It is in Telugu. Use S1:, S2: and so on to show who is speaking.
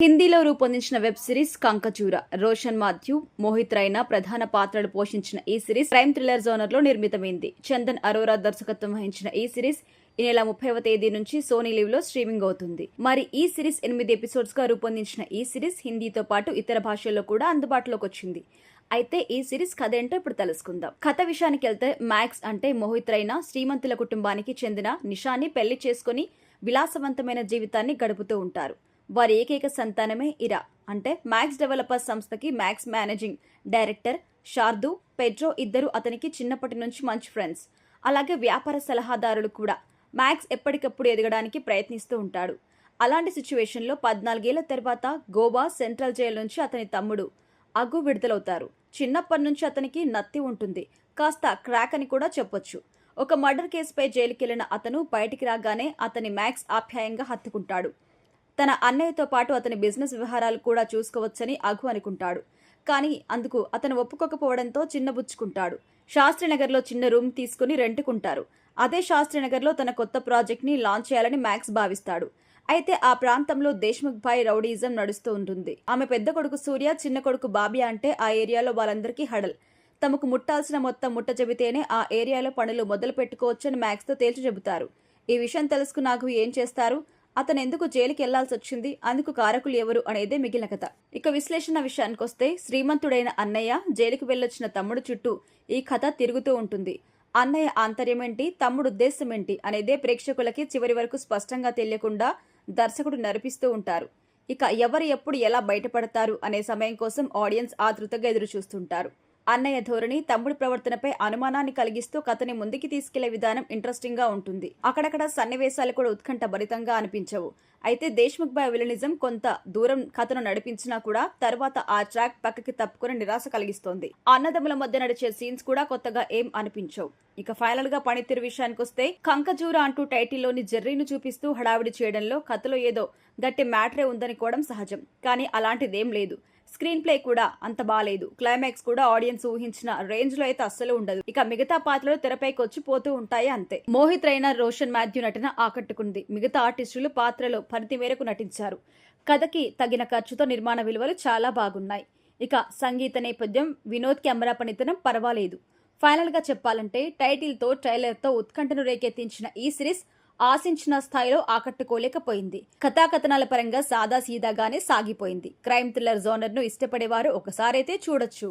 S1: హిందీలో రూపొందించిన వెబ్ సిరీస్ కంకచూర. రోషన్ మాథ్యూ, మోహిత్ రైనా ప్రధాన పాత్రలు పోషించిన ఈ సిరీస్ క్రైమ్ థ్రిల్లర్ జోనర్ లో నిర్మితమైంది. చందన్ అరోరా దర్శకత్వం వహించిన ఈ సిరీస్ ఈ నెల 30వ తేదీ నుంచి సోనీ లివ్ లో స్ట్రీమింగ్ అవుతుంది. మరి ఈ సిరీస్ 8 ఎపిసోడ్స్ గా రూపొందించిన ఈ సిరీస్ హిందీతో పాటు ఇతర భాషల్లో కూడా అందుబాటులోకి వచ్చింది. అయితే ఈ సిరీస్ కథ ఏంటో ఇప్పుడు తెలుసుకుందాం. కథ విషయానికి వెళ్తే మ్యాక్స్ అంటే మోహిత్ రైనా శ్రీమంతుల కుటుంబానికి చెందిన నిషాని పెళ్లి చేసుకుని విలాసవంతమైన జీవితాన్ని గడుపుతూ ఉంటారు. వారి ఏకైక సంతానమే ఇరా. అంటే మ్యాక్స్ డెవలపర్ సంస్థకి మ్యాక్స్ మేనేజింగ్ డైరెక్టర్ షార్దు, పెడ్రో ఇద్దరు అతనికి చిన్నప్పటి నుంచి మంచి ఫ్రెండ్స్. అలాగే వ్యాపార సలహాదారులు కూడా. మ్యాక్స్ ఎప్పటికప్పుడు ఎదగడానికి ప్రయత్నిస్తూ ఉంటాడు. అలాంటి సిచ్యువేషన్లో 14 ఏళ్ల తర్వాత గోవా సెంట్రల్ జైలు నుంచి అతని తమ్ముడు అగు విడుదలవుతారు. చిన్నప్పటి నుంచి అతనికి నత్తి ఉంటుంది, కాస్త క్రాక్ అని కూడా చెప్పొచ్చు. ఒక మర్డర్ కేసుపై జైలుకెళ్లిన అతను బయటికి రాగానే అతని మ్యాక్స్ ఆప్యాయంగా హత్తుకుంటాడు. తన అన్నయ్యతో పాటు అతని బిజినెస్ వ్యవహారాలు కూడా చూసుకోవచ్చని అఘు అనుకుంటాడు. కానీ అందుకు అతను ఒప్పుకోకపోవడంతో చిన్నబుచ్చుకుంటాడు. శాస్త్రినగర్లో చిన్న రూమ్ తీసుకుని రెంట్కుంటారు. అదే శాస్త్రినగర్లో తన కొత్త ప్రాజెక్ట్ని లాంచ్ చేయాలని మ్యాక్స్ భావిస్తాడు. అయితే ఆ ప్రాంతంలో దేశ్ముఖ్ భాయ్ రౌడీజం నడుస్తూ ఉంటుంది. ఆమె పెద్ద కొడుకు సూర్య, చిన్న కొడుకు బాబియా అంటే ఆ ఏరియాలో వాళ్ళందరికీ హడల్. తమకు ముట్టాల్సిన మొత్తం ముట్ట చెబితేనే ఆ ఏరియాలో పనులు మొదలు పెట్టుకోవచ్చని మ్యాక్స్తో తేల్చి చెబుతారు. ఈ విషయం తెలుసుకున్న అఘు ఏం చేస్తారు, అతను ఎందుకు జైలుకి వెళ్లాల్సి వచ్చింది, అందుకు కారకులు ఎవరు అనేదే మిగిలిన కథ. ఇక విశ్లేషణ విషయానికొస్తే శ్రీమంతుడైన అన్నయ్య, జైలుకి వెళ్ళొచ్చిన తమ్ముడు చుట్టూ ఈ కథ తిరుగుతూ ఉంటుంది. అన్నయ్య ఆంతర్యమేంటి, తమ్ముడు ఉద్దేశమేంటి అనేదే ప్రేక్షకులకి చివరి వరకు స్పష్టంగా తెలియకుండా దర్శకుడు నడిపిస్తూ ఉంటారు. ఇక ఎవరు ఎప్పుడు ఎలా బయటపడతారు అనే సమయం కోసం ఆడియన్స్ ఆతృతగా ఎదురు చూస్తుంటారు. అన్నయ్య ధోరణి తమ్ముడి ప్రవర్తనపై అనుమానాన్ని కలిగిస్తూ కథని ముందుకి తీసుకెళ్లే విధానం ఇంట్రెస్టింగ్ గా ఉంటుంది. అక్కడక్కడ సన్నివేశాలు కూడా ఉత్కంఠ భరితంగా అనిపించవు. అయితే దేశ్ముఖ్ భాయ్ విలనిజం కొంత దూరం కథను నడిపించినా కూడా తర్వాత ఆ ట్రాక్ పక్కకి తప్పుకుని నిరాశ కలిగిస్తోంది. అన్నదమ్ముల మధ్య నడిచే సీన్స్ కూడా కొత్తగా ఏం అనిపించవు. ఇక ఫైనల్ గా పనితీరు విషయానికొస్తే కంకజూర అంటూ టైటిల్లోని జెర్రీని చూపిస్తూ హడావిడి చేయడంలో కథలో ఏదో గట్టి మ్యాటరే ఉందనుకోవడం సహజం. కానీ అలాంటిదేం లేదు. స్క్రీన్ ప్లే కూడా అంత బాలేదు. క్లైమాక్స్ కూడా ఆడియన్స్ ఊహించిన రేంజ్ లో అయితే అస్సలు ఉండదు. ఇక మిగతా పాత్రలు తెరపైకి వచ్చి పోతూ ఉంటాయి అంతే. మోహిత్ రైనా, రోషన్ మాథ్యూ నటన ఆకట్టుకుంది. మిగతా ఆర్టిస్టులు పాత్రలో పరిధి మేరకు నటించారు. కథకి తగిన ఖర్చుతో నిర్మాణ విలువలు చాలా బాగున్నాయి. ఇక సంగీత నేపథ్యం, వినోద్ కెమెరా పనితనం పర్వాలేదు. ఫైనల్ గా చెప్పాలంటే టైటిల్ తో ట్రైలర్ తో ఉత్కంఠను రేకెత్తించిన ఈ సిరీస్ ఆశించిన స్థాయిలో ఆకట్టుకోలేకపోయింది. కథాకథనాల పరంగా సాదా సీదాగానే సాగిపోయింది. క్రైమ్ థ్రిల్లర్ జోనర్ ను ఇష్టపడేవారు ఒకసారైతే చూడొచ్చు.